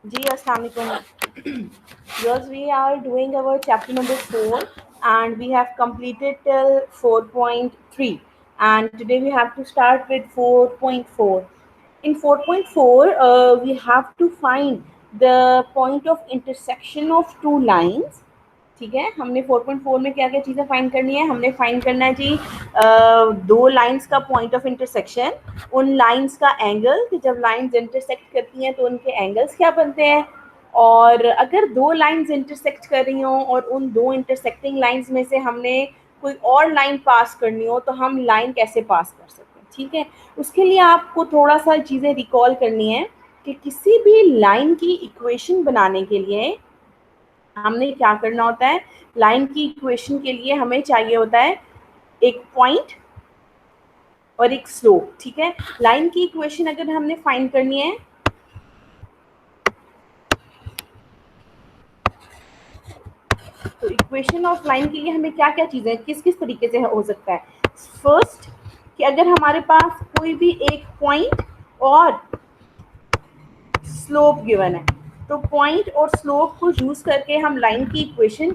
जी अस्सलाम वालेकुम. Yes, we are doing our chapter number 4 and we have completed till 4.3 and today we have to start with 4.4. In 4.4, we have to find the point of intersection of two lines. ठीक है, हमने 4.4 में क्या क्या चीज़ें find करनी है. हमने फाइंड करना है जी दो लाइंस का पॉइंट ऑफ इंटरसेक्शन, उन लाइंस का एंगल कि जब लाइंस इंटरसेक्ट करती हैं तो उनके एंगल्स क्या बनते हैं, और अगर दो लाइंस इंटरसेक्ट कर रही हों और उन दो इंटरसेक्टिंग लाइंस में से हमने कोई और लाइन पास करनी हो तो हम लाइन कैसे पास कर सकते हैं. ठीक है, उसके लिए आपको थोड़ा सा चीज़ें रिकॉल करनी है कि किसी भी लाइन की इक्वेशन बनाने के लिए हमने क्या करना होता है. लाइन की इक्वेशन के लिए हमें चाहिए होता है एक पॉइंट और एक स्लोप. ठीक है, लाइन की इक्वेशन अगर हमने फाइंड करनी है तो इक्वेशन ऑफ लाइन के लिए हमें क्या क्या चीज़ें किस किस तरीके से हो सकता है. फर्स्ट, कि अगर हमारे पास कोई भी एक पॉइंट और स्लोप गिवन है तो पॉइंट और स्लोप को यूज़ करके हम लाइन की इक्वेशन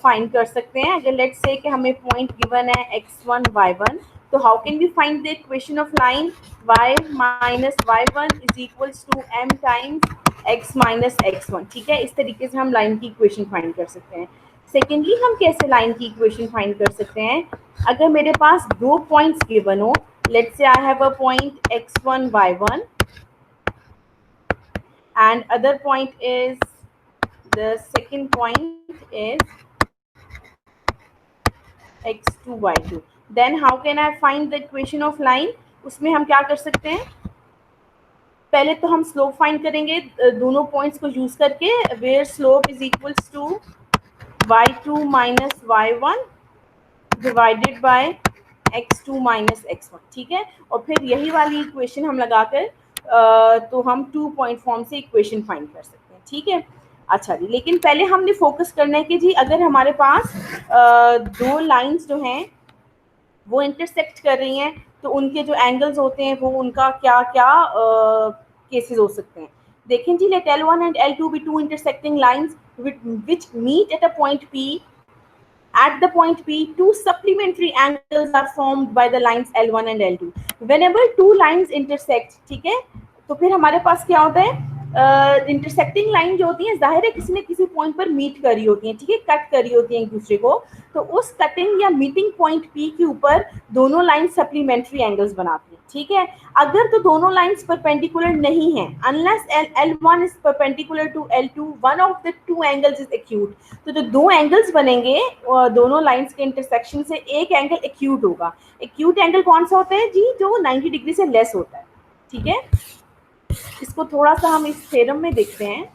फाइंड कर सकते हैं. अगर लेट्स से कि हमें पॉइंट गिवन है x1 y1, तो how can we find the equation of line y minus y1 is equals to m times x minus x1. ठीक है, इस तरीके से हम लाइन की इक्वेशन फाइंड कर सकते हैं. सेकेंडली, हम कैसे लाइन की इक्वेशन फाइंड कर सकते हैं. अगर मेरे पास दो पॉइंट्स गिवन हो, let's say I have a point x1 y1 and other point is the second point is x2 y2, then how can I find the equation of line. उसमें हम क्या कर सकते हैं, पहले तो हम स्लोप फाइंड करेंगे दोनों पॉइंट्स को यूज करके, where slope is equals to y2 minus y1 divided by x2 minus x1. ठीक है, और फिर यही वाली इक्वेशन हम लगाकर तो हम 2 पॉइंट फॉर्म से इक्वेशन फाइंड कर सकते हैं. ठीक है, अच्छा जी, लेकिन पहले हमने फोकस करना है कि जी अगर हमारे पास दो लाइंस जो हैं वो इंटरसेक्ट कर रही हैं तो उनके जो एंगल्स होते हैं वो उनका क्या क्या केसेस हो सकते हैं. देखें जी, let L1 and L2 be two intersecting lines which meet at a point P. At the point P, two supplementary angles are formed by the lines L1 and L2. Whenever two lines intersect, ठीक है, तो फिर हमारे पास क्या होता है, intersecting line जो होती है जाहिर है किसी न किसी पॉइंट पर मीट करी होती हैं. ठीक है, कट करी होती हैं एक दूसरे को, तो उस कटिंग या मीटिंग पॉइंट P के ऊपर दोनों लाइन सप्लीमेंट्री एंगल्स बनाती हैं. ठीक है, अगर तो दोनों लाइंस परपेंडिकुलर नहीं हैं, unless L1 is perpendicular to L2, one of the two angles is acute. तो जो दो एंगल्स बनेंगे दोनों लाइंस के इंटरसेक्शन से, एक एंगल एक्यूट होगा. एक्यूट एंगल कौन सा होता है जी, जो 90 डिग्री से लेस होता है. ठीक है, इसको थोड़ा सा हम इस थ्योरम में देखते हैं.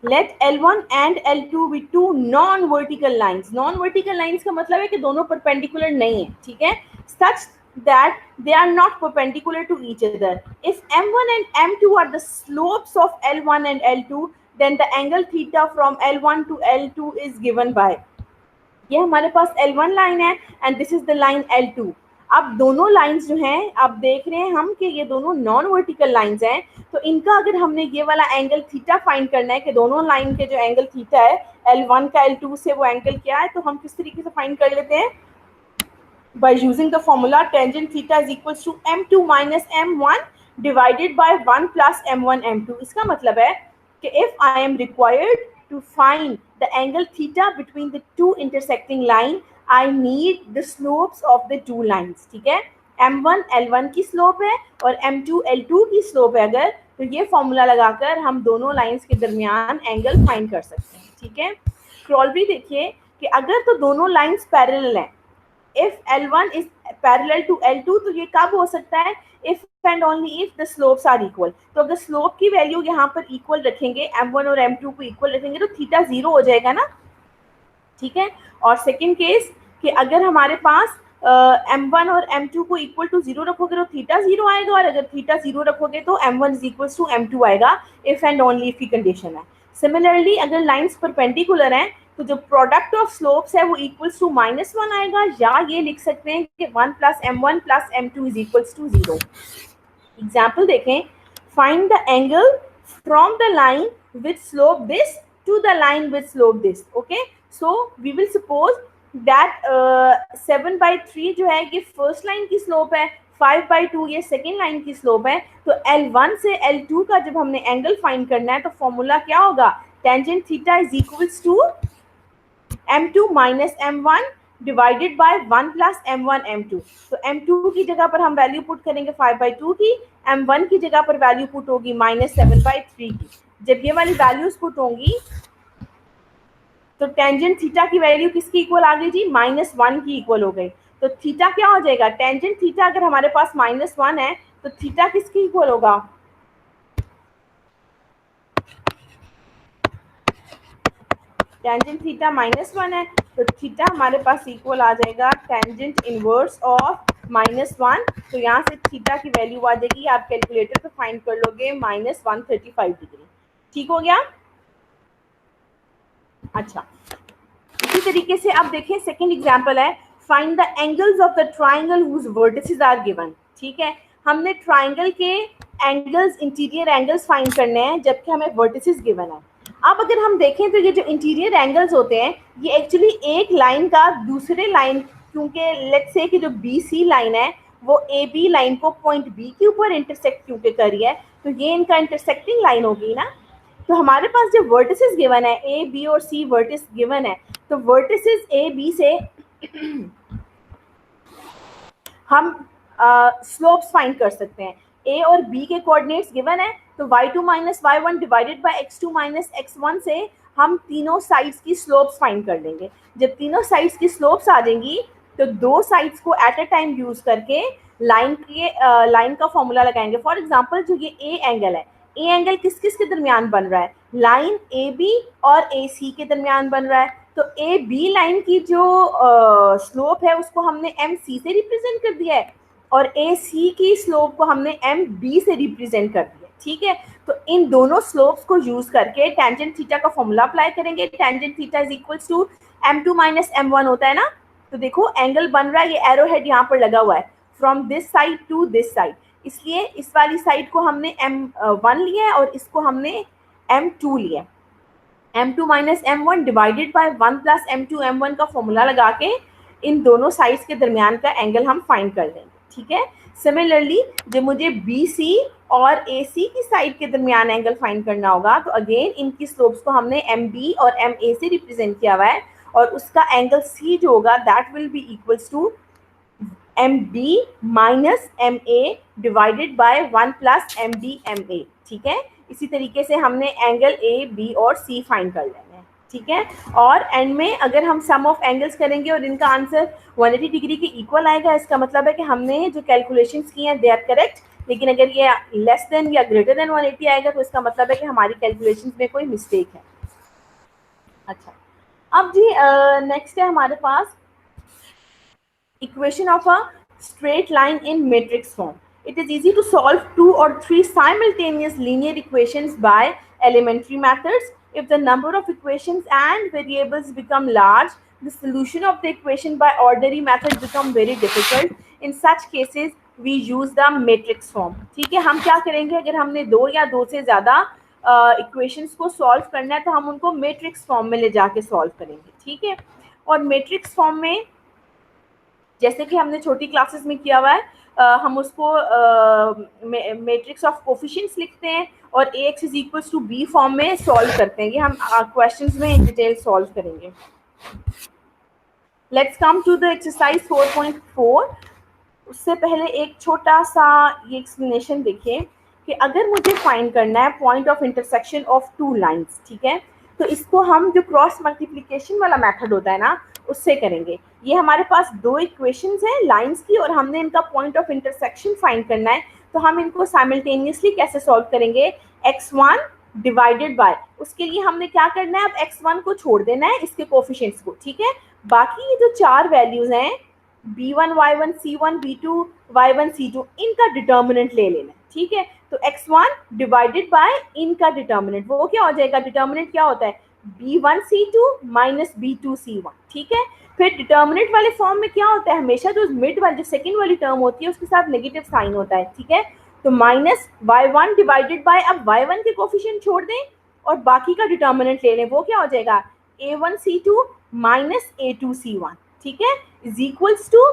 Let L1 and L2 be two non-vertical lines. Non-vertical lines का मतलब है कि दोनों perpendicular नहीं है. ठीक है, such that they are not perpendicular to each other. If M1 and M2 are the slopes of L1 and L2, then the angle theta from L1 to L2 is given by. ये हमारे पास L1 line है and this is the line L2. अब दोनों lines जो हैं, अब देख रहे हैं हम कि ये दोनों नॉन वर्टिकल लाइंस हैं, तो इनका अगर हमने ये वाला एंगल थीटा फाइंड करना है कि दोनों लाइन के जो एंगल थीटा है L1 का L2 से वो एंगल क्या है, तो हम किस तरीके से फाइंड कर लेते हैं, by using the formula tangent theta is equals to m2 minus m1 divided by 1 plus m1 m2. इसका मतलब है कि if I am required to find the angle theta between the two intersecting line, I need the slopes of the two lines. ठीक है, m1 l1 की slope है और m2 l2 की स्लोप है अगर, तो ये फॉर्मूला लगाकर हम दोनों लाइंस के दरमियान एंगल फाइंड कर सकते हैं. ठीक है, क्रॉलरी देखिए कि अगर तो दोनों लाइंस पैरेलल हैं, if L1 is parallel to L2, तो ये कब हो सकता है, if and only if the slopes are equal. तो अगर स्लोप की वैल्यू यहाँ पर इक्वल रखेंगे, m1 और m2 को इक्वल रखेंगे तो थीटा 0 हो जाएगा ना. ठीक है, और सेकंड केस कि अगर हमारे पास m1 और m2 को इक्वल टू 0 रखोगे तो थीटा 0 आएगा, और अगर थीटा 0 रखोगे तो m1 is equal to m2 आएगा, इफ एंड ओनली इफ की कंडीशन है. सिमिलरली अगर लाइंस परपेंडिकुलर हैं तो जो प्रोडक्ट ऑफ स्लोप्स है वो इक्वल्स टू -1 आएगा, या ये लिख सकते हैं कि 1 plus m1 plus m2 is equals to 0. Example देखें, find the angle from the line with slope this to the line with slope this. Okay, so we will suppose that 7/3 जो है ये फर्स्ट लाइन की slope है, 5/2 ये second line की slope है. तो L1 से L2 का जब हमने एंगल फाइंड करना है तो फॉर्मूला क्या होगा, tangent theta is equals to m2 minus m1 divided by 1 plus m1 m2. तो m2 की जगह पर हम वैल्यू पुट करेंगे 5/2 की, m1 की जगह पर वैल्यू पुट होगी -7/3 की. जब ये वाली वैल्यूज पुट होंगी तो टेंजेंट थीटा की वैल्यू किसकी इक्वल आ गई जी, -1 की इक्वल हो गई. तो थीटा क्या हो जाएगा, टेंजेंट थीटा अगर हमारे पास -1 है तो थीटा किसकी इक्वल होगा, टेंजेंट थीटा -1 है तो थीटा हमारे पास इक्वल आ जाएगा टेंजेंट इनवर्स ऑफ -1. तो यहाँ से थीटा की वैल्यू आ जाएगी, आप कैलकुलेटर पे फाइंड कर लोगे, -135 डिग्री. ठीक हो गया. अच्छा, इसी तरीके से आप देखें सेकंड एग्जांपल है, find the angles of the triangle whose vertices are given. ठीक है, हमने ट्राइंगल के एंगल्स, इंटीरियर एंगल्स फाइंड करने हैं जबकि हमें वर्टिसेस गिवन है. अब अगर हम देखें तो ये जो इंटीरियर एंगल्स होते हैं ये एक्चुअली एक लाइन का दूसरे लाइन, क्योंकि लेट्स से कि जो बी सी लाइन है वो ए बी लाइन को पॉइंट बी के ऊपर इंटरसेक्ट क्योंकि कर रही है, तो ये इनका इंटरसेक्टिंग लाइन होगी ना. तो हमारे पास जो वर्टिसेस गिवन है, ए बी और सी वर्टिस गिवन है, तो वर्टिसेस ए बी से हम स्लोप्स फाइंड कर सकते हैं. ए और बी के कोऑर्डिनेट्स गिवन है तो y2 minus y1 divided by x2 minus x1 से हम तीनों साइड्स की स्लोप्स फाइंड कर लेंगे. जब तीनों साइड्स की स्लोप्स आ जाएंगी तो दो साइड्स को एट अ टाइम यूज करके लाइन का फॉर्मूला लगाएंगे. फॉर एग्जांपल जो ये ए एंगल है, ए एंगल किस किस के दरमियान बन रहा है, लाइन ए बी और ए सी के दरमियान बन रहा है. तो ए बी लाइन की जो स्लोप है उसको हमने एम सी से रिप्रेजेंट कर दिया है और ए सी की स्लोप को हमने एम बी से रिप्रेजेंट कर दिया. ठीक है, तो इन दोनों स्लोप्स को यूज करके टेंजेंट थीटा का फॉर्मूला अप्लाई करेंगे. Tangent theta is equals to m2 minus m1 होता है ना. तो देखो एंगल बन रहा है, ये एरो हेड यहाँ पर लगा हुआ है, from this side to this side. इसलिए इस वाली साइड को हमने m1 लिया है और इसको हमने m2 लिया. m2 minus m1 divided by 1 plus m2 m1 का फॉर्मूला लगा के इन दोनों साइड्स के दरमियान का एंगल हम फाइंड कर लेंगे. ठीक है, सिमिलरली जब मुझे बी सी और ए सी की साइड के दरमियान एंगल फाइंड करना होगा तो अगेन इनकी स्लोप्स को हमने एम बी और एम ए से रिप्रेजेंट किया हुआ है और उसका एंगल सी जो होगा that will be equals to M B minus M A divided by 1 plus M B M A. ठीक है, इसी तरीके से हमने एंगल ए बी और सी फाइंड कर लेंगे. ठीक है, और एंड में अगर हम सम ऑफ एंगल्स करेंगे और इनका आंसर 180 डिग्री के इक्वल आएगा, इसका मतलब है कि हमने जो कैलकुलेशंस की हैं दे आर करेक्ट. लेकिन अगर ये लेस देन या ग्रेटर देन 180 आएगा तो इसका मतलब है कि हमारी कैलकुलेशंस में कोई मिस्टेक है. अच्छा, अब जी नेक्स्ट है हमारे पास equation of a straight line in matrix form. It is easy to solve 2 or 3 simultaneous linear equations by elementary methods. If the number of equations and variables become large, the solution of the equation by ordinary method become very difficult. In such cases, we use the matrix form. ठीक है, हम क्या करेंगे, अगर हमने दो या दो से ज़्यादा इक्वेशंस को सॉल्व करना है तो हम उनको मैट्रिक्स फॉर्म में ले जाके सॉल्व करेंगे. ठीक है, और मैट्रिक्स फॉर्म में जैसे कि हमने छोटी क्लासेस में किया हुआ है, हम उसको मैट्रिक्स ऑफ कोफिशिएंट्स लिखते हैं और ax is equals to B form में सॉल्व करते हैं. ये हम क्वेश्चंस में इन डिटेल सॉल्व करेंगे. Let's come to the exercise 4.4. उससे पहले एक छोटा सा ये एक्सप्लेनेशन देखिए कि अगर मुझे फाइंड करना है point of intersection of to lines, ठीक है, तो इसको हम जो क्रॉस मल्टीप्लिकेशन वाला मेथड होता है ना उससे करेंगे. ये हमारे पास दो इक्वेशंस हैं लाइंस की और हमने इनका पॉइंट ऑफ इंटरसेक्शन फाइंड करना है. तो हम इनको साइमल्टेनियसली कैसे सॉल्व करेंगे, x1 डिवाइडेड बाय, उसके लिए हमने क्या करना है, अब x1 को छोड़ देना है इसके कोफिशिएंट्स को. ठीक है, बाकी ये जो चार वैल्यूज हैं b1 y1 c1 b2 y1 c2 इनका डिटर्मिनेंट ले लेना है. ठीक है, तो x1 डिवाइडेड बाय इनका डिटर्मिनेंट, वो क्या हो जाएगा, डिटर्मिनेंट क्या होता है b1 c2 minus b2 c1. ठीक है, फिर डिटर्मिनेंट वाले फॉर्म में क्या होता है, हमेशा जो मिड वाली जो सेकंड वाली टर्म होती है उसके साथ नेगेटिव साइन होता है. ठीक है, तो माइनस y1 डिवाइडेड बाय, अब y1 के कोफिशिएंट छोड़ दें और बाकी का डिटर्मिनेंट ले लें, वो क्या हो जाएगा a1c2 माइनस a2c1, ठीक है, is equals to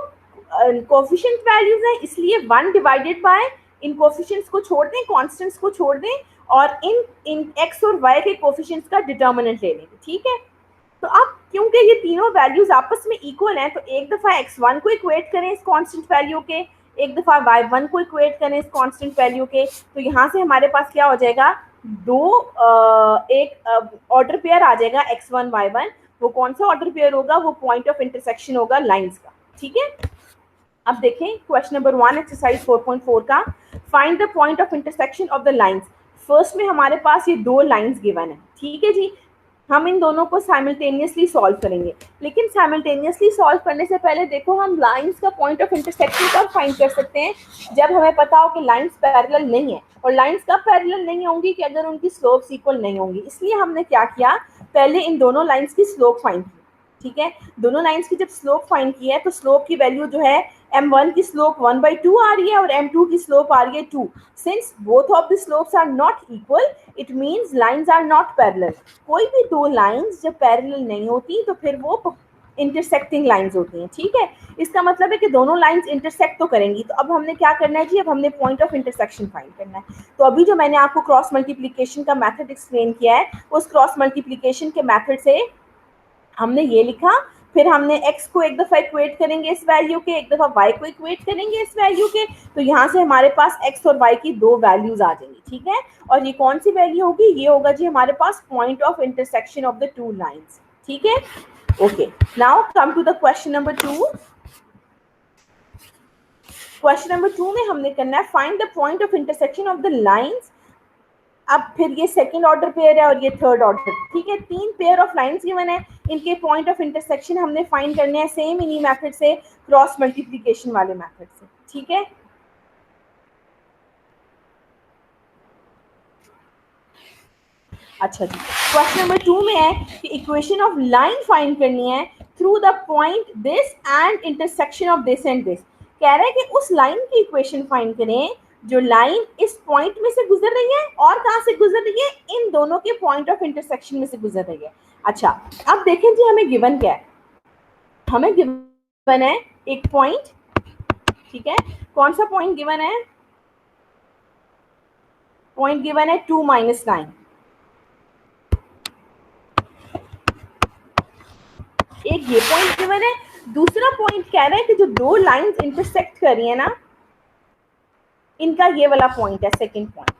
coefficient values है इसलिए 1 डिवाइडेड बाय, इन कोफिशिएंट्स को छोड़ दें, कांस्टेंट्स को छोड़ दें और इन x और y के कोफिशिएंट्स का डिटर्मिनेंट ले लेंगे, ठीक है। तो अब क्योंकि ये तीनों वैल्यूज आपस में इक्वल हैं तो एक दफ़ा x1 को इक्वेट करें इस कांस्टेंट वैल्यू के, एक दफ़ा y1 को इक्वेट करें इस कांस्टेंट वैल्यू के, तो यहाँ से हमारे पास क्या हो जाएगा, एक ऑर्डर पेयर आ जाएगा x1 y1। वो कौन सा ऑर्डर पेयर होगा, वो पॉइंट ऑफ इंटरसेक्शन होगा लाइंस का, ठीक है। अब देखें क्वेश्चन नंबर 1 एक्सरसाइज 4.4 का, find the point of intersection of the lines. First में हमारे पास ये दो लाइंस गिवन है, ठीक है जी, हम इन दोनों को साइमल्टेनियसली सॉल्व करेंगे, लेकिन साइमल्टेनियसली सॉल्व करने से पहले देखो हम लाइंस का पॉइंट ऑफ इंटरसेक्शन कब फाइंड कर सकते हैं, जब हमें पता हो कि लाइंस पैरेलल नहीं है, और लाइंस कब पैरेलल नहीं होंगी कि अगर उनकी स्लोप्स इक्वल नहीं होंगी। इसलिए हमने क्या किया, पहले इन दोनों लाइंस की स्लोप फाइंड की, ठीक है। दोनों लाइंस की जब स्लोप फाइंड की है तो स्लोप की वैल्यू जो है m1 की स्लोप 1/2 आ रही है और m2 की स्लोप आ रही है 2। Since both of the slopes are not equal it means lines are not parallel. कोई भी दो लाइंस जब पैरेलल नहीं होती तो फिर वो इंटरसेक्टिंग लाइंस होती हैं, ठीक है। इसका मतलब है कि दोनों लाइंस इंटरसेक्ट तो करेंगी। तो अब हमने क्या करना है जी, अब हमने पॉइंट ऑफ इंटरसेक्शन फाइंड करना है। तो अभी जो मैंने आपको क्रॉस मल्टीप्लिकेशन का मेथड एक्सप्लेन किया है, उस क्रॉस मल्टीप्लिकेशन के मेथड से हमने ये लिखा, फिर हमने x को एक दफ़ा इक्वेट करेंगे इस वैल्यू के, एक दफ़ा y को इक्वेट करेंगे इस वैल्यू के, तो यहाँ से हमारे पास x और y की दो वैल्यूज आ जाएंगी, ठीक है। और ये कौन सी वैल्यू होगी, ये होगा जी हमारे पास point of intersection of the two lines, ठीक है। Okay, now come to the question number 2। Question number 2 में हमने करना है find the point of intersection of the lines. अब फिर ये सेकंड ऑर्डर पेयर है और ये थर्ड ऑर्डर, ठीक है। तीन पेयर ऑफ लाइंस गिवन है, इनके पॉइंट ऑफ इंटरसेक्शन हमने फाइंड करने हैं सेम इन्हीं मेथड से, क्रॉस मल्टीप्लिकेशन वाले मेथड से, ठीक है। अच्छा जी, क्वेश्चन नंबर 2 में है कि इक्वेशन ऑफ लाइन फाइंड करनी है through the point this and intersection of this and this. कह रहे हैं कि उस लाइन की इक्वेशन फाइंड करें जो लाइन इस पॉइंट में से गुजर रही है और कहाँ से गुजर रही है, इन दोनों के पॉइंट ऑफ इंटरसेक्शन में से गुजर रही है। अच्छा, अब देखें जी हमें गिवन क्या है, हमें गिवन है एक पॉइंट, ठीक है। कौन सा पॉइंट गिवन है, पॉइंट गिवन है 2 - 9। एक ये पॉइंट गिवन है, दूसरा पॉइंट कह रहा है कि जो दो लाइंस इंटरसेक्ट कर रही है ना, इनका ये वाला पॉइंट है सेकंड पॉइंट।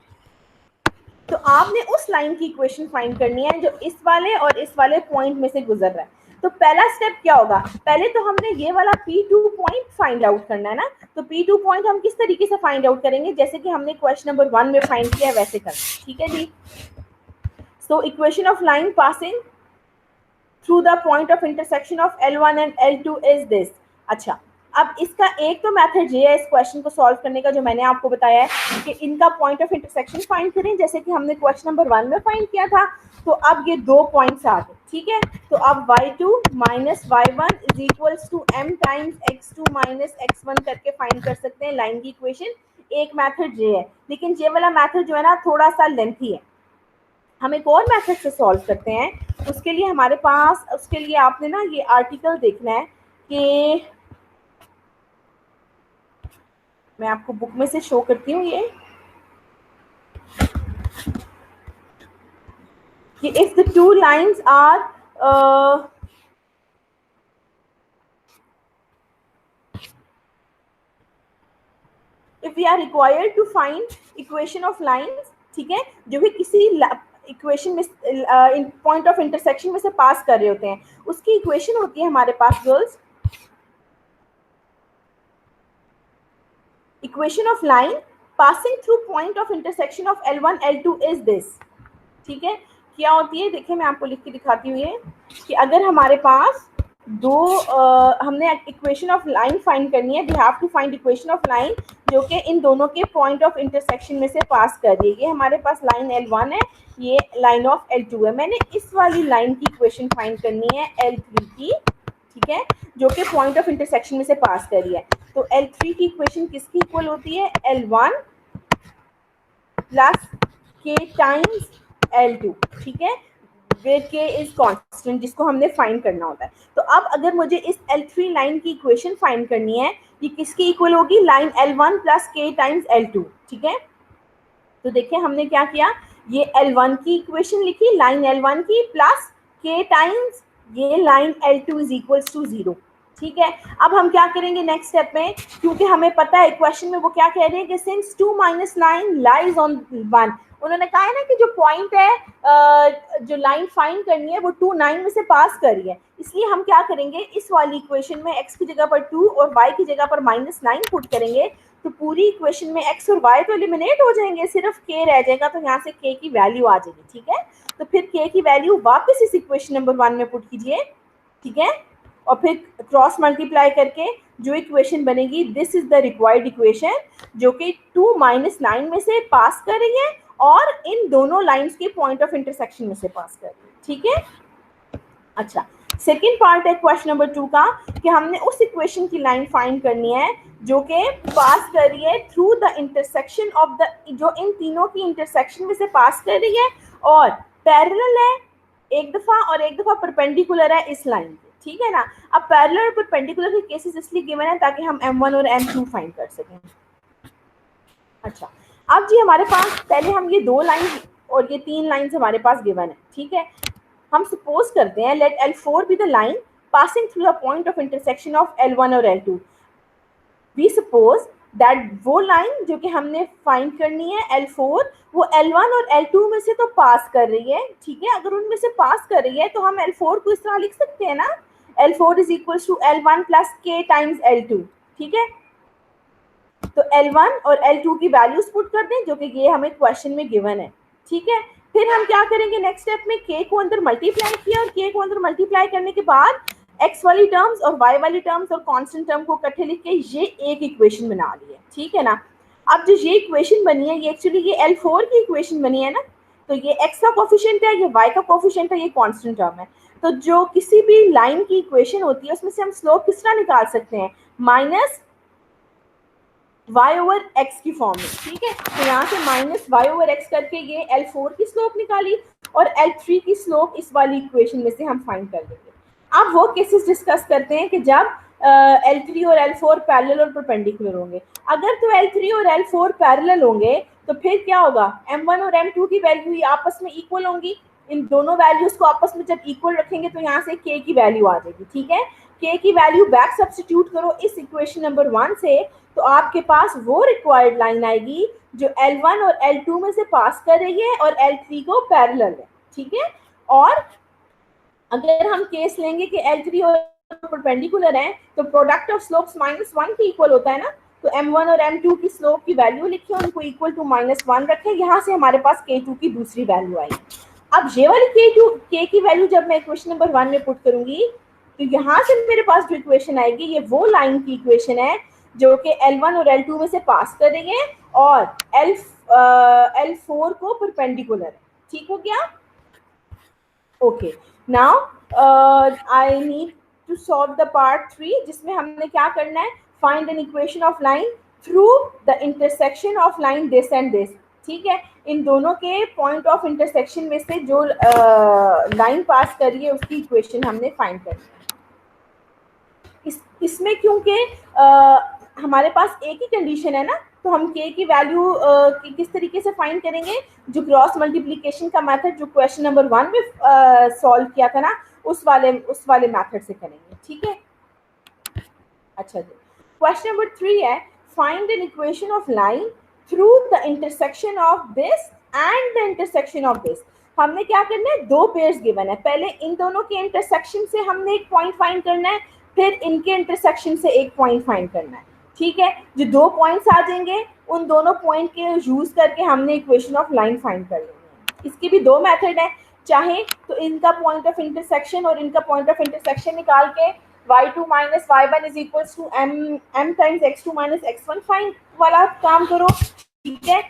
तो आपने उस लाइन की इक्वेशन फाइंड करनी है जो इस वाले और इस वाले पॉइंट में से गुजर रहा है। तो पहला स्टेप क्या होगा, पहले तो हमने ये वाला P2 पॉइंट फाइंड आउट करना है ना। तो P2 पॉइंट हम किस तरीके से फाइंड आउट करेंगे, जैसे कि हमने क्वेश्चन नंबर 1 में फाइंड किया वैसे करना, ठीक है जी। So equation of line passing through the point of intersection of L1 and L2 is this. अच्छा, अब इसका एक तो मेथड ये है इस क्वेश्चन को सॉल्व करने का जो मैंने आपको बताया है कि इनका पॉइंट ऑफ इंटरसेक्शन फाइंड करें, जैसे कि हमने क्वेश्चन नंबर 1 में फाइंड किया था। तो अब ये दो पॉइंट्स आ गए, ठीक है। तो अब y2 minus y1 is equals to m times x2 minus x1 करके फाइंड कर सकते हैं लाइन की इक्वेशन। एक मेथड ये है, लेकिन ये वाला मेथड जो है ना थोड़ा सा लेंथी है, हम एक और मेथड से सॉल्व करते हैं। उसके लिए हमारे पास, उसके लिए आपने ना ये आर्टिकल देखना है कि मैं आपको बुक में से शो करती हूँ ये कि if the two lines are if we are required to find equation of lines, ठीक है, जो भी किसी इक्वेशन में पॉइंट ऑफ इंटरसेक्शन में से पास कर रहे होते हैं, उसकी इक्वेशन होती है हमारे पास girls, equation of line passing through point of intersection of L1 L2 is this, ठीक है। क्या होती है, देखिए मैं आपको लिख के दिखाती हूँ ये कि अगर हमारे पास दो हमने इक्वेशन ऑफ लाइन फाइंड करनी है, we have to find equation of line जो कि इन दोनों के पॉइंट ऑफ इंटरसेक्शन में से पास कर रही है। ये हमारे पास लाइन L1 है, ये लाइन ऑफ L2 है। मैंने इस वाली लाइन की इक्वेशन फाइंड करनी है L3 की, ठीक है, जो कि पॉइंट ऑफ इंटरसेक्शन में से पास कर रही है। तो L3 की इक्वेशन किसकी इक्वल होती है, L1 plus k times L2, ठीक है, वेयर k इज कांस्टेंट जिसको हमने फाइंड करना होता है। तो अब अगर मुझे इस L3 लाइन की इक्वेशन फाइंड करनी है, ये किसकी इक्वल होगी, line L1 plus k times L2, ठीक है। तो देखिए हमने क्या किया, ये L1 की इक्वेशन लिखी, लाइन L1 की प्लस k टाइम्स ये line L2 is equals to 0, ठीक है। अब हम क्या करेंगे नेक्स्ट स्टेप में, क्योंकि हमें पता है क्वेश्चन में वो क्या कह रहे हैं कि सिंस 2 माइनस 9 लाइज ऑन 1, उन्होंने कहा है ना कि जो पॉइंट है जो लाइन फाइंड करनी है वो 2 9 में से पास कर रही है, इसलिए हम क्या करेंगे, इस वाली इक्वेशन में x की जगह पर 2 और y की जगह पर -9 पुट करेंगे, तो पूरी इक्वेशन में x और y तो एलिमिनेट हो जाएंगे, सिर्फ k रह जाएगा, तो यहाँ से k की वैल्यू आ जाएगी, ठीक है। तो फिर k की वैल्यू वापस इस इक्वेशन नंबर 1 में पुट कीजिए, ठीक है, और फिर क्रॉस मल्टीप्लाई करके जो इक्वेशन बनेगी, this is the required equation, जो कि 2 माइनस 9 में से पास कर रही है और इन दोनों लाइंस के पॉइंट ऑफ इंटरसेक्शन में से पास कर रही है, ठीक है। अच्छा, सेकेंड पार्ट है क्वेश्चन नंबर 2 का, कि हमने उस इक्वेशन की लाइन फाइंड करनी है जो कि पास कर रही है through the intersection of the, जो इन तीनों की इंटरसेक्शन में से पास कर रही है और पैरेलल है एक दफा और एक दफा परपेंडिकुलर है इस लाइन के, ठीक है ना। अब पैरेलल और परपेंडिकुलर के केसेस इसलिए गिवन है ताकि हम M1 और M2 फाइंड कर सकें। अच्छा, अब जी हमारे पास पहले हम ये 2 लाइन और ये 3 लाइन हमारे पास गिवन है, ठीक है। हम सपोज करते हैं let L4 be the line passing through the point of intersection of L1 और L2। वी सपोज दैट वो लाइन जो कि हमने फाइंड करनी है L4, वो L1 और L2 में से तो पास कर रही है, ठीक है। अगर उनमें से पास कर रही है तो हम L4 को इस तरह लिख सकते हैं ना, L4 is equal to L1 plus k times L2, ठीक है। तो L1 और L2 की वैल्यूज पुट कर दें जो कि ये हमें क्वेश्चन में गिवन है, ठीक है। फिर हम क्या करेंगे नेक्स्ट स्टेप में, k को अंदर मल्टीप्लाई किया और k को अंदर मल्टीप्लाई करने के बाद x वाली टर्म्स और y वाली टर्म्स और कांस्टेंट टर्म को इकट्ठे लिख के ये एक इक्वेशन बना ली है, ठीक है ना। अब जो ये इक्वेशन बनी है, ये एक्चुअली ये L4 की इक्वेशन बनी है ना, तो ये x का कोफिशिएंट है, ये y का कोफिशिएंट है, ये कांस्टेंट टर्म है। तो जो किसी भी लाइन की इक्वेशन होती है उसमें से हम स्लोप किस तरह निकाल सकते हैं, माइनस y ओवर x की फॉर्म में, ठीक है। तो यहाँ से माइनस y ओवर x करके ये L4 की स्लोप निकाली और L3 की स्लोप इस वाली इक्वेशन में से हम फाइंड कर लेंगे। अब वो केसेस डिस्कस करते हैं कि जब L3 और L4 पैरेलल और परपेंडिकुलर होंगे। अगर तो L3 और L4 पैरेलल होंगे तो फिर क्या होगा, M1 और M2 की वैल्यू आपस में इक्वल होंगी। इन दोनों वैल्यूज को आपस में जब इक्वल रखेंगे तो यहाँ से k की वैल्यू आ जाएगी, ठीक है। k की वैल्यू बैक सब्स्टिट्यूट करो इस इक्वेशन नंबर 1 से, तो आपके पास वो रिक्वायर्ड लाइन आएगी जो L1 और L2 में से पास कर रही है और L3 को पैरेलल है, ठीक है। और अगर हम केस लेंगे कि L3 और परपेंडिकुलर है तो प्रोडक्ट ऑफ स्लोप्स -1 के इक्वल होता है ना, तो M1 और M2 की स्लोप की वैल्यू लिखिए, उनको इक्वल टू -1 रखें, यहाँ से हमारे पास K2 की दूसरी वैल्यू आएगी। अब ये वाली K की वैल्यू जब मैं इक्वेशन नंबर 1 में पुट करूंगी तो यहाँ से मेरे पास जो इक्वेशन आएगी ये वो लाइन की इक्वेशन है जो कि L1 और L2 में से पास कर रही है और L4 को परपेंडिकुलर है, ठीक हो गया। Okay, now I need to solve the part 3 जिसमें हमने क्या करना है, find an equation of line through the intersection of line this and this, ठीक है। इन दोनों के पॉइंट ऑफ इंटरसेक्शन में से जो लाइन पास कर रही है उसकी इक्वेशन हमने फाइंड करनी है। इसमें क्योंकि हमारे पास एक ही कंडीशन है ना, तो हम k की वैल्यू किस तरीके से फाइंड करेंगे, जो क्रॉस मल्टीप्लिकेशन का मेथड जो क्वेश्चन नंबर 1 में सॉल्व किया था ना, उस वाले मेथड से करेंगे, ठीक है। अच्छा जी, क्वेश्चन नंबर 3 है, find an equation of line through the intersection of this and the intersection of this. हमने क्या करना है, 2 पेयर्स गिवन है, पहले इन दोनों के इंटरसेक्शन से हमने एक पॉइंट फाइंड करना है, फिर इनके इंटरसेक्शन से एक पॉइंट फाइंड करना है, ठीक है। जो 2 पॉइंट्स आ जाएंगे उन दोनों पॉइंट के यूज करके हमने इक्वेशन ऑफ लाइन फाइंड कर लेनी है। इसके भी 2 मेथड है, चाहे तो इनका पॉइंट ऑफ इंटरसेक्शन और इनका पॉइंट ऑफ इंटरसेक्शन निकाल के y2 minus y1 is equal to m times x2 minus x1 find वाला काम करो, ठीक है।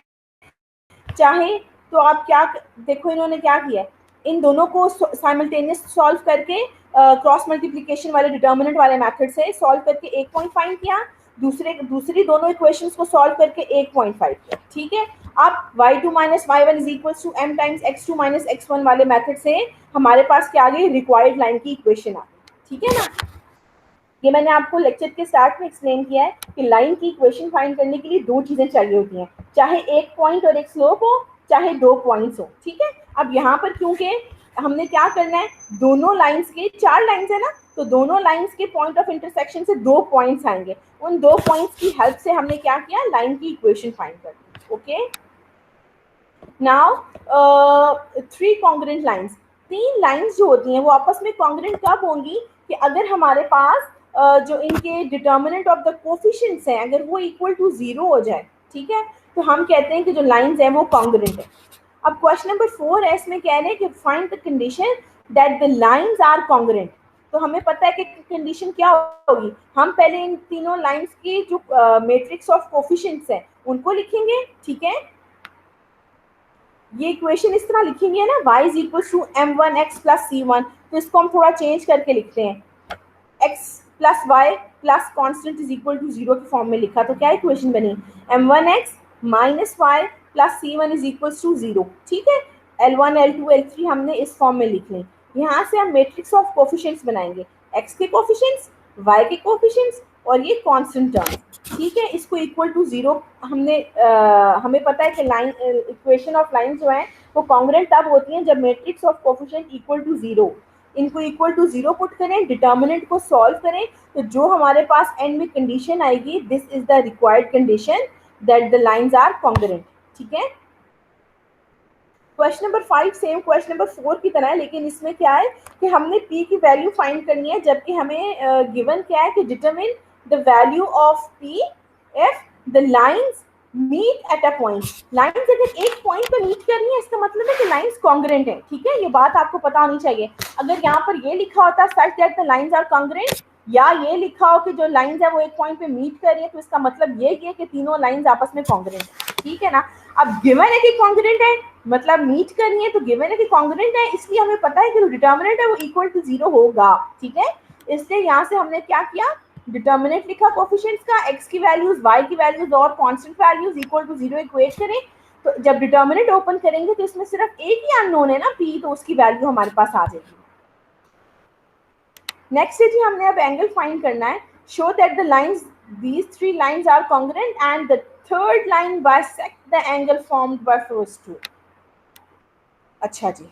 चाहे तो आप क्या देखो, इन्होंने क्या किया, इन दोनों को साइमल्टेनियस सॉल्व करके क्रॉस मल्टीप्लिकेशन वाले डिटर्मिनेंट वाले मेथड से सॉल्व करके एक पॉइंट फाइंड किया, दूसरी दोनों इक्वेशंस को सॉल्व करके एक पॉइंट फाइंड किया, ठीक है। अब y2 minus y1 is equal to m times x2 minus x1 वाले मेथड से हमारे पास क्या आ गई, रिक्वायर्ड लाइन की इक्वेशन आ गई, ठीक है ना। ये मैंने आपको लेक्चर के स्टार्ट में एक्सप्लेन किया है कि लाइन की इक्वेशन फाइंड करने के लिए दो चीजें चाहिए होती हैं, चाहे एक पॉइंट और एक स्लोप हो, चाहे दो पॉइंट्स हो, ठीक है। अब यहाँ पर क्योंकि हमने क्या करना है, दोनों लाइंस के, चार लाइंस है ना, तो दोनों लाइंस के पॉइंट ऑफ इंटरसेक्शन से दो पॉइंट्स आएंगे, उन दो पॉइंट्स की हेल्प से हमने क्या किया, लाइन की इक्वेशन फाइंड कर दी। Okay, now three congruent lines, तीन लाइंस जो होती हैं वो आपस में कॉन्ग्रेंट कब होंगी, कि अगर हमारे पास जो इनके डिटर्मिनेंट ऑफ द कोफिशिएंट्स हैं अगर वो इक्वल टू जीरो हो जाए, ठीक है, तो हम कहते हैं कि जो लाइंस हैं वो कॉन्ग्रेंट है। अब क्वेश्चन नंबर 4 है, इसमें कह रहे हैं कि find the condition that the lines are congruent. तो हमें पता है कि कंडीशन क्या होगी, हम पहले इन तीनों लाइंस की जो मैट्रिक्स ऑफ कोफिशिएंट्स हैं उनको लिखेंगे, ठीक है। ये इक्वेशन इस तरह लिखेंगे ना, y is equal to m1x plus c1, तो इसको हम थोड़ा चेंज करके लिखते हैं, x plus y plus constant is equal to zero के फॉर्म में लिखा, तो क्या इक्वेशन बनी, m1x minus y plus c1 is equal to zero, ठीक है। L1 L2 L3 हमने इस फॉर्म में लिख ली। यहाँ से हम मैट्रिक्स ऑफ कोफिशिएंट्स बनाएंगे, x के कोफिशिएंट्स, y के कोफिशिएंट्स और ये कांस्टेंट टर्म, ठीक है, इसको इक्वल टू जीरो हमने हमें पता है कि लाइन इक्वेशन ऑफ लाइन जो है वो कॉन्ग्रेंट तब होती हैं जब matrix of coefficient equal to zero, इनको इक्वल टू जीरो पुट करें, डिटर्मिनेंट को सॉल्व करें, तो जो हमारे पास एंड में कंडीशन आएगी, this is the required condition that the lines are congruent, ठीक है। Question number 5 same question number 4 की तरह है, लेकिन इसमें क्या है कि हमने p की वैल्यू फाइंड करनी है, जबकि हमें गिवन क्या है कि determine the value of p if the lines meet at a point। Lines अगर एक पॉइंट पर मीट कर रही है इसका मतलब है कि लाइंस कॉन्ग्रेंट है, ठीक है, ये बात आपको पता होनी चाहिए। अगर यहाँ पर ये लिखा होता such that the lines are congruent, या ये लिखा हो कि जो लाइंस है वो एक पॉइंट पे मीट कर रही है, तो इसका मतलब ये कि तीनों लाइंस आपस में कॉन्ग्रेंट है, ठीक है ना। अब गिवन है कि कॉन्ग्रेंट है, मतलब मीट करनी है, तो गिवन है कि कॉन्ग्रेंट है, इसलिए हमें पता है कि जो डिटर्मिनेंट है वो इक्वल टू जीरो होगा, ठीक है। इसलिए यहाँ से हमने क्या किया, डिटर्मिनेंट लिखा कोफिशिएंट्स का, x की वैल्यूज, y की वैल्यूज और constant values equal to zero equate करें, तो जब डिटर्मिनेंट ओपन करेंगे तो इसमें सिर्फ एक ही अननोन है ना p, तो उसकी वैल्यू हमारे पास आ जाएगी। नेक्स्ट है जी, हमने अब एंगल फाइंड करना है, show that the lines, these three lines are congruent and the third line bisect the angle formed by first two। अच्छा जी,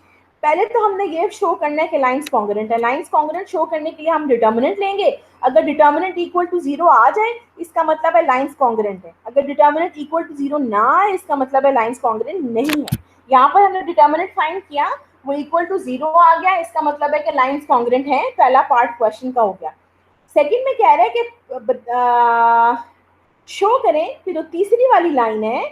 पहले तो हमने ये शो करना है कि लाइंस कॉन्ग्रेंट है। लाइंस कॉन्ग्रेंट शो करने के लिए हम डिटर्मिनेंट लेंगे, अगर डिटर्मिनेंट इक्वल टू जीरो आ जाए इसका मतलब है लाइंस कॉन्ग्रेंट है, अगर डिटर्मिनेंट इक्वल टू जीरो ना आए इसका मतलब है लाइंस कॉन्ग्रेंट नहीं है। यहाँ पर हमने डिटर्मिनेंट फाइंड किया, वो इक्वल टू जीरो आ गया, इसका मतलब है कि लाइंस कॉन्ग्रेंट है, पहला पार्ट क्वेश्चन का हो गया। सेकेंड में कह रहा है कि शो करें कि जो तीसरी वाली लाइन है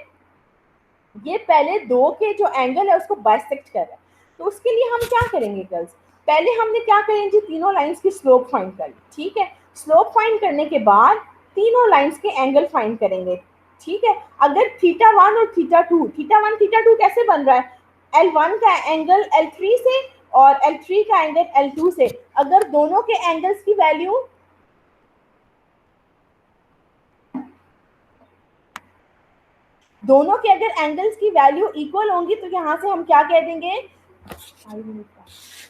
ये पहले दो के जो एंगल है उसको बाइसेक्ट कर रहा है, तो उसके लिए हम क्या करेंगे गर्ल्स, पहले हमने क्या करेंगे, तीनों लाइंस की स्लोप फाइंड कर ली, ठीक है। स्लोप फाइंड करने के बाद तीनों लाइंस के एंगल फाइंड करेंगे, ठीक है। अगर थीटा वन और theta two, theta one theta two कैसे बन रहा है, L1 का एंगल L3 से और L3 का एंगल L2 से, अगर दोनों के एंगल्स की वैल्यू, दोनों के अगर एंगल्स की वैल्यू इक्वल होंगी तो यहाँ से हम क्या कह देंगे,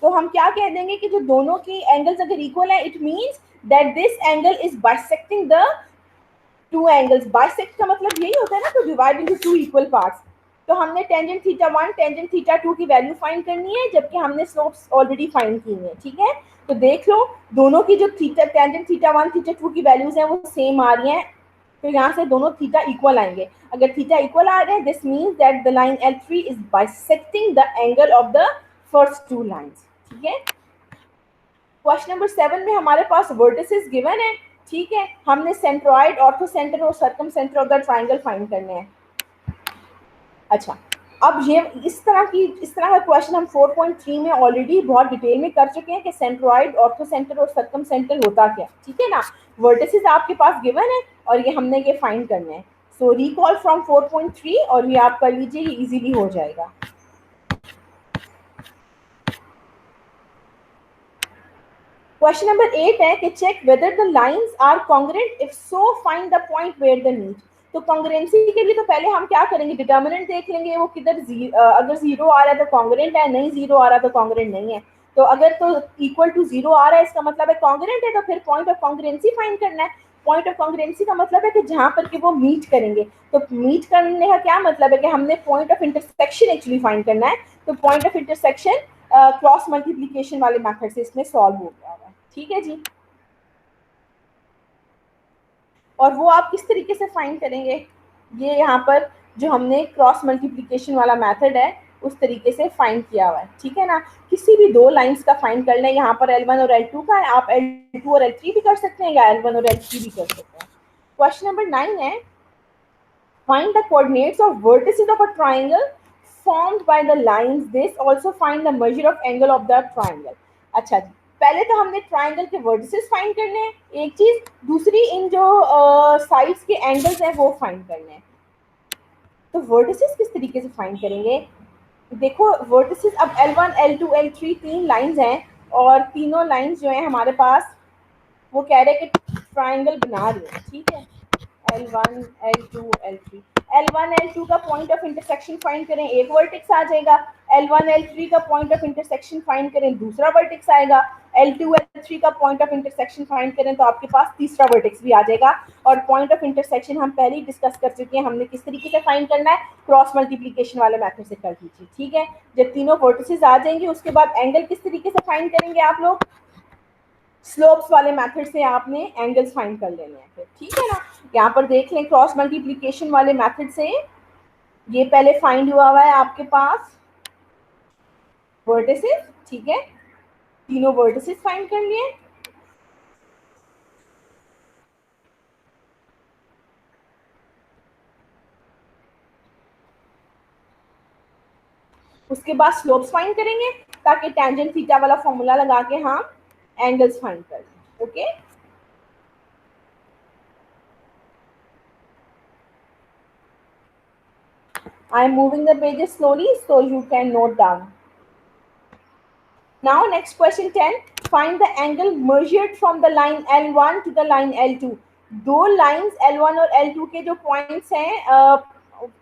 तो हम क्या कह देंगे कि जो दोनों की एंगल्स अगर इक्वल है, it means that this angle is bisecting the two angles. Bisect का मतलब यही होता है ना, to divide into two equal parts. तो हमने tangent theta one tangent theta two की वैल्यू फाइंड करनी है, जबकि हमने स्लोप्स ऑलरेडी फाइंड की है, ठीक है। तो देख लो दोनों की जो theta tangent theta one theta two की वैल्यूज हैं वो सेम आ रही हैं, तो यहाँ से दोनों थीटा इक्वल आएंगे। अगर थीटा इक्वल आ रहे हैं, this means that the line L3 is bisecting the angle of the first to lines, ठीक है। क्वेश्चन नंबर 7 में हमारे पास वर्टिसेस गिवन है, ठीक है, हमने सेंट्रॉइड, ऑर्थोसेंटर और circum centre of the triangle find करने हैं। अच्छा, अब ये इस तरह का क्वेश्चन हम 4.3 में ऑलरेडी बहुत डिटेल में कर चुके हैं कि सेंट्रॉइड, ऑर्थोसेंटर और सर्कम सेंटर होता क्या, ठीक है ना। वर्टिसेस आपके पास गिवन है और ये हमने ये फाइंड करने हैं। सो रिकॉल फ्रॉम 4.3 और ये आप कर लीजिए, ये इजीली हो जाएगा। क्वेश्चन नंबर 8 है कि check whether the lines are congruent, if so find the point where the meet. तो कॉन्ग्रुएंसी के लिए तो पहले हम क्या करेंगे, डिटर्मिनेंट देख लेंगे वो किधर अगर जीरो आ रहा है तो कॉन्ग्रुएंट है, नहीं जीरो आ रहा तो कॉन्ग्रुएंट नहीं है। तो अगर तो इक्वल टू जीरो आ रहा है इसका मतलब है कॉन्ग्रुएंट है, तो फिर पॉइंट ऑफ कॉन्ग्रुएंसी फाइंड करना है। पॉइंट ऑफ कॉन्ग्रुएंसी का मतलब है कि जहां पर कि वो मीट करेंगे। तो मीट करने का क्या मतलब है कि हमने point of intersection actually find करना है। तो point of intersection cross multiplication वाले मेथड से इसमें सॉल्व हो गया है। ठीक है जी। और वो आप किस तरीके से फाइंड करेंगे, ये यहाँ पर जो हमने क्रॉस मल्टीप्लिकेशन वाला मेथड है उस तरीके से फाइंड किया हुआ है। ठीक है ना, किसी भी दो लाइंस का फाइंड कर लें, यहाँ पर L1 और L2 का है, आप L2 और L3 भी कर सकते हैं या L1 और L3 भी कर सकते हैं। क्वेश्चन नंबर 9 है, find the coordinates of vertices of a triangle formed by the lines. This also find the measure of angle of the triangle. अच्छा जी, पहले तो हमने ट्राइंगल के वर्टिसेस फाइंड करने हैं एक चीज, दूसरी इन जो साइड्स के एंगल्स हैं वो फाइंड करने हैं। तो वर्टिसेस किस तरीके से फाइंड करेंगे, देखो वर्टिसेस अब L1 L2 L3 तीन लाइंस हैं और तीनों लाइंस जो हैं हमारे पास वो कह रहे हैं कि ट्राइंगल बना रही है। ठीक है, L1 L2 L3, L1 L2 का पॉइंट ऑफ इंटरसेक्शन फाइंड करें, एक वर्टेक्स आ जाएगा। L1 L3 का पॉइंट ऑफ इंटरसेक्शन फाइंड करें, दूसरा वर्टेक्स आएगा। L2 L3 का पॉइंट ऑफ इंटरसेक्शन फाइंड करें तो आपके पास तीसरा वर्टेक्स भी आ जाएगा। और पॉइंट ऑफ इंटरसेक्शन हम पहले ही डिस्कस कर चुके हैं, हमने किस तरीके से फाइंड करना है, क्रॉस मल्टीप्लीकेशन वाले मेथड से कर दीजिए। ठीक है, जब तीनों वर्टिसेस आ जाएंगे उसके बाद एंगल किस तरीके से फाइंड करेंगे आप लोग, स्लोप्स वाले मेथड से आपने एंगल्स फाइंड कर लेने हैं फिर। ठीक है ना, यहाँ पर देख लें क्रॉस मल्टीप्लिकेशन वाले मेथड से ये पहले फाइंड हुआ है आपके पास वर्टिसेस। ठीक है, तीनों वर्टिसेस फाइंड कर लिए। उसके बाद स्लोप्स फाइंड करेंगे ताकि टेंजेंट थीटा वाला फॉर्मूला लगा के हम एंगल्स फाइंड कर लें। Okay, I am moving the pages slowly so you can note down. Now next question 10, find the angle measured from the line L1 to the line L2. दो lines L1 और L2 के जो points हैं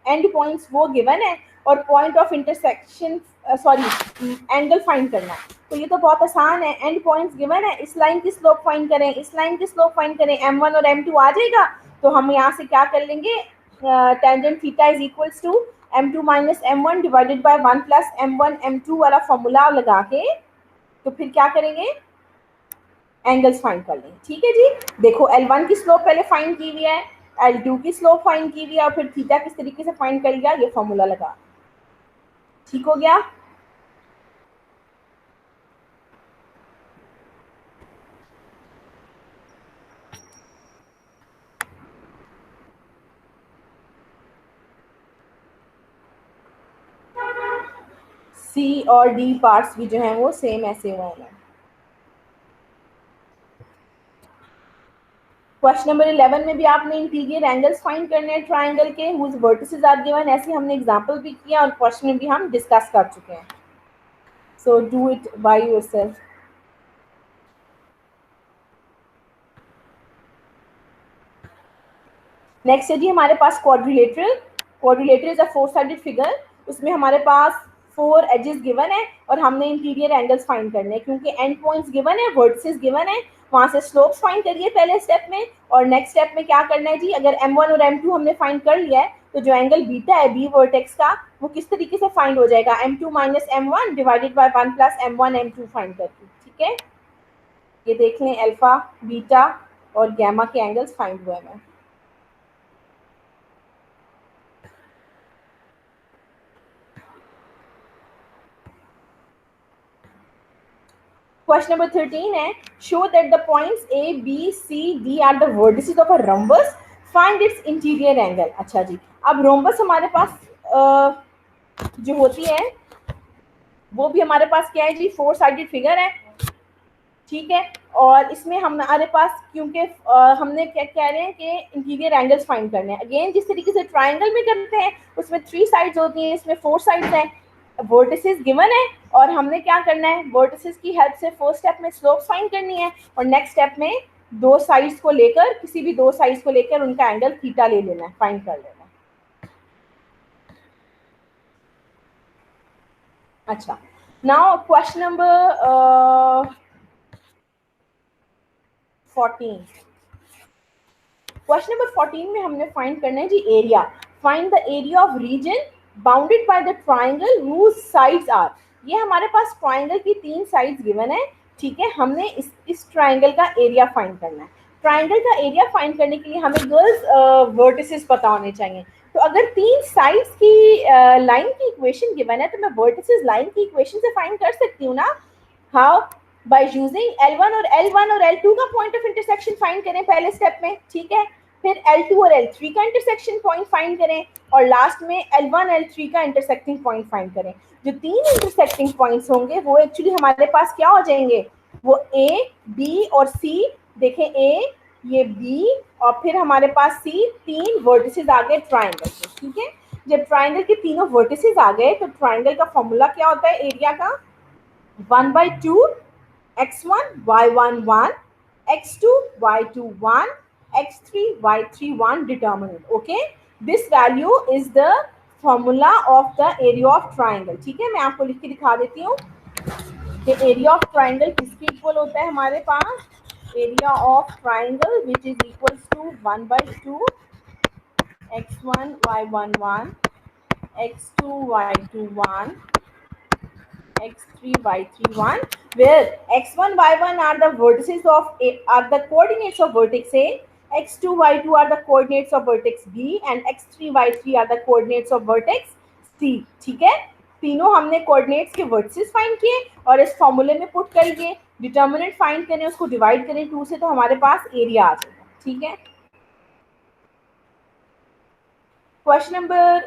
and points वो given है और point of intersection sorry angle find करना है। तो ये तो बहुत आसान है, एंड पॉइंट्स गिवन है, इस लाइन की स्लोप फाइंड करें, इस लाइन की स्लोप फाइंड करें, M1 और M2 आ जाएगा। तो हम यहाँ से क्या कर लेंगे, tangent theta is equals to M2 minus M1 divided by 1 plus M1 M2 वाला फॉर्मूला लगा के तो फिर क्या करेंगे, एंगल्स फाइंड कर लेंगे। ठीक है जी, देखो L1 की स्लोप पहले फाइंड की हुई है, L2 की स्लोप फाइंड की हुई है और फिर थीटा किस तरीके से फाइंड कर लिया, ये फॉर्मूला लगा। ठीक हो गया, सी और डी पार्ट्स भी जो हैं वो सेम ऐसे हुए हैं। क्वेश्चन नंबर 11 में भी आपने इंटीरियर एंगल्स फाइंड करने हैं ट्राइंगल के, हुज वर्टिसेस आर गिवन, ऐसे हमने एग्जांपल भी किया और क्वेश्चन में भी हम डिस्कस कर चुके हैं। So do it by yourself. Next है जी हमारे पास quadrilateral. Quadrilateral is a four sided figure, उसमें हमारे पास 4 एजेस गिवन है और हमने इंटीरियर एंगल्स फाइंड करने हैं क्योंकि एंड पॉइंट्स गिवन है, वर्टिसेस गिवन है, वहां से स्लोप्स फाइंड करिए पहले स्टेप में। और नेक्स्ट स्टेप में क्या करना है जी, अगर M1 और M2 हमने फाइंड कर लिया है तो जो एंगल बीटा है बी वर्टेक्स का वो किस तरीके से फाइंड हो जाएगा, M2 minus M1 divided by 1 plus M1 M2 find करके। ठीक है, ये देख लें अल्फा बीटा और गैमा के एंगल्स फाइंड हुए हैं। Question number 13 है, show that the points A, B, C, D are the vertices of a rhombus. Find its interior angle. अच्छा जी, अब rhombus हमारे पास जो होती है वो भी हमारे पास क्या है जी, 4 साइडेड फिगर है। ठीक है, और इसमें हमारे पास क्योंकि हमने क्या कह रहे हैं कि इंटीरियर एंगल्स फाइंड करने हैं। अगेन जिस तरीके से ट्राइंगल में करते हैं उसमें 3 साइड्स होती हैं, इसमें 4 साइड्स हैं, वर्टिसेस गिवन है और हमने क्या करना है, वर्टिसेस की हेल्प से फर्स्ट स्टेप में स्लोप फाइंड करनी है और नेक्स्ट स्टेप में दो साइड्स को लेकर, किसी भी दो साइड्स को लेकर उनका एंगल थीटा ले लेना है, फाइंड कर लेना है। अच्छा, now question number 14। Question number 14 में हमने फाइंड करना है जी area. Find the area of region bounded by the triangle whose sides are. ये हमारे पास ट्राइंगल की तीन साइड्स गिवन है, ठीक है। हमने इस ट्राइंगल का एरिया फाइंड करना है। ट्राइंगल का एरिया फाइंड करने के लिए हमें गर्ल्स वर्टिसेस पता होने चाहिए। तो अगर तीन साइड्स की लाइन की इक्वेशन गिवन है तो मैं वर्टिसेस लाइन की इक्वेशन से फाइंड कर सकती हूँ ना। हाउ? बाय यूजिंग L1 और L2 का पॉइंट ऑफ इंटरसेक्शन फाइंड करें पहले स्टेप में, ठीक है। फिर L2 और L3 का इंटरसेक्शन पॉइंट फाइंड करें और लास्ट में L1 L3 का इंटरसेक्टिंग पॉइंट फाइंड करें। जो तीन इंटरसेक्टिंग पॉइंट्स होंगे वो एक्चुअली हमारे पास क्या हो जाएंगे, वो A, B और C। देखें A, ये B और फिर हमारे पास C, तीन वर्टिसेस आ गए ट्राइंगल के, ठीक है। जब ट्राइंगल के तीनों वर्टिसेस आ गए तो ट्राइंगल का फॉर्मूला क्या होता है एरिया का, 1/2 x1 y1 1 x2 y2 1 x3 y3 1 determinant. Okay, this value is the formula of the area of triangle. ठीक है, मैं आपको लिख के दिखा देती हूँ कि एरिया ऑफ ट्राइंगल किसके इक्वल होता है हमारे पास। Area of triangle which is equal to 1/2 x1 y1 1 x2 y2 1 x3 y3 1, where x1 y1 are the vertices of A, are the coordinates of vertex A, x2 y2 are the coordinates of vertex B and x3 y3 are the coordinates of vertex C. ठीक है, तीनों हमने coordinates के vertices find किए और इस फॉर्मूले में पुट कर लिए। डिटर्मिनेंट फाइंड करें, उसको डिवाइड करें 2 से तो हमारे पास एरिया आ जाएगा, ठीक है। क्वेश्चन नंबर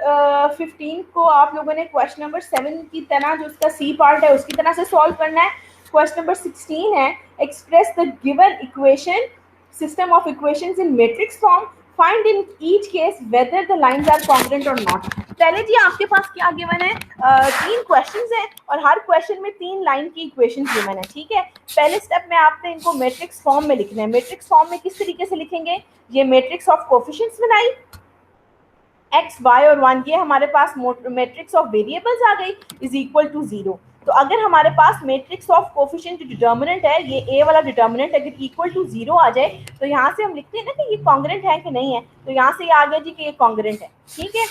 15 को आप लोगों ने क्वेश्चन नंबर 7 की तरह जो उसका सी पार्ट है उसकी तरह से सॉल्व करना है। क्वेश्चन नंबर 16 है, express the given equation system of equations in matrix form, find in each case whether the lines are congruent और नॉट। पहले जी आपके पास क्या गिवन है, तीन क्वेश्चंस हैं और हर क्वेश्चन में तीन लाइन की इक्वेशन गिवन है, ठीक है। पहले स्टेप में आपने इनको मैट्रिक्स फॉर्म में लिखना है। मैट्रिक्स फॉर्म में किस तरीके से लिखेंगे, ये मैट्रिक्स ऑफ कोफिशिएंट्स बनाई x, y और 1, ये हमारे पास मैट्रिक्स ऑफ वेरिएबल्स आ गई इज इक्वल टू 0। तो अगर हमारे पास मैट्रिक्स ऑफ कोफिशिएंट डिटर्मिनेंट है, ये a वाला डिटर्मिनेंट अगर इक्वल टू 0 आ जाए तो यहाँ से हम लिखते हैं ना कि ये कॉन्ग्रुएंट है कि नहीं है। तो यहाँ से ये आ गया जी कि ये कॉन्ग्रुएंट है, ठीक है।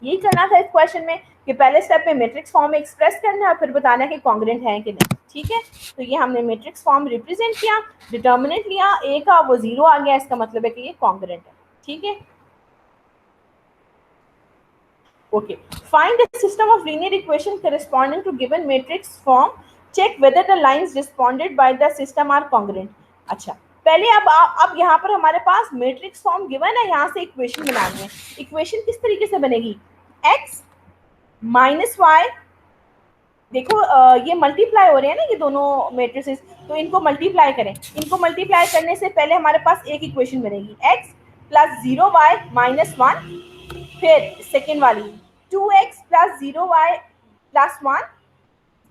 यही करना था इस क्वेश्चन में कि पहले स्टेप में मैट्रिक्स फॉर्म में एक्सप्रेस करना है और फिर बताना है कि कॉन्ग्रुएंट है कि नहीं, ठीक है। तो ये हमने मैट्रिक्स फॉर्म रिप्रेजेंट किया, डिटर्मिनेंट लिया a का, वो 0 आ गया, इसका मतलब है कि ये कॉन्ग्रुएंट है, ठीक है। Okay. Find the system of linear equation corresponding to given matrix form. Check whether the lines responded by the system are congruent. अच्छा, पहले अब यहाँ पर हमारे पास मैट्रिक्स फॉर्म गिवन है, यहाँ से इक्वेशन बनानी है। इक्वेशन किस तरीके से बनेगी, x माइनस वाई, देखो ये मल्टीप्लाई हो रहे हैं ना ये दोनों मैट्रिसेस, तो इनको मल्टीप्लाई करें। इनको मल्टीप्लाई करने से पहले हमारे पास एक इक्वेशन बनेगी, x प्लस 0y माइनस 1, फिर सेकेंड वाली 2x plus 0y plus 1,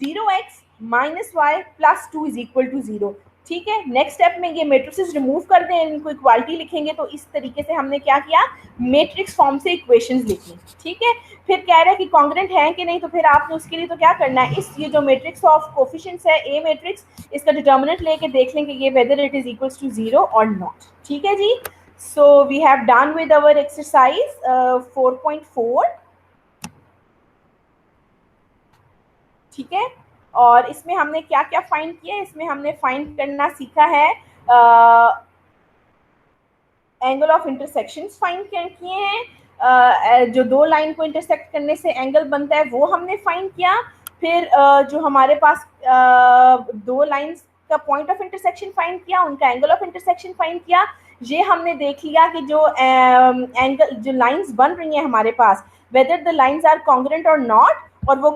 0x minus y plus 2 is equal to 0, ठीक है। नेक्स्ट स्टेप में ये मैट्रिसेस रिमूव कर दें, इनको इक्वालिटी लिखेंगे। तो इस तरीके से हमने क्या किया, मैट्रिक्स फॉर्म से इक्वेशंस लिखी, ठीक है। फिर कह रहा है कि कॉन्ग्रुएंट है कि नहीं, तो फिर आपने उसके लिए तो क्या करना है, इस ये जो मैट्रिक्स ऑफ कोफिशिएंट्स है ए मैट्रिक्स, इसका डिटर्मिनेंट लेके देख लेंगे ये whether it is equals to 0 और नॉट, ठीक है जी। So we have done with our exercise 4.4, ठीक है। और इसमें हमने क्या क्या फाइंड किया, इसमें हमने फाइंड करना सीखा है एंगल ऑफ इंटरसेक्शंस फाइंड किए हैं, जो दो लाइन को इंटरसेक्ट करने से एंगल बनता है वो हमने फाइंड किया। फिर जो हमारे पास दो लाइंस का पॉइंट ऑफ इंटरसेक्शन फाइंड किया, उनका एंगल ऑफ इंटरसेक्शन फाइंड किया। ये हमने देख लिया कि जो एंगल जो लाइंस बन रही हैं हमारे पास, whether the lines are congruent और नॉट, और वो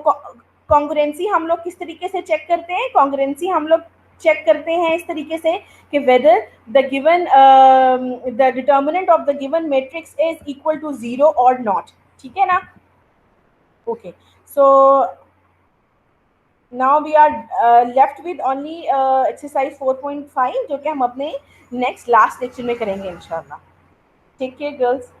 कॉन्ग्रुएंसी हम लोग किस तरीके से चेक करते हैं, कॉन्ग्रुएंसी हम लोग चेक करते हैं इस तरीके से कि whether the given the determinant of the given matrix is equal to 0 और नॉट, ठीक है ना। Okay, so now we are left with only exercise 4.5 जो कि हम अपने नेक्स्ट लास्ट लेक्चर में करेंगे इंशाल्लाह. Take care girls.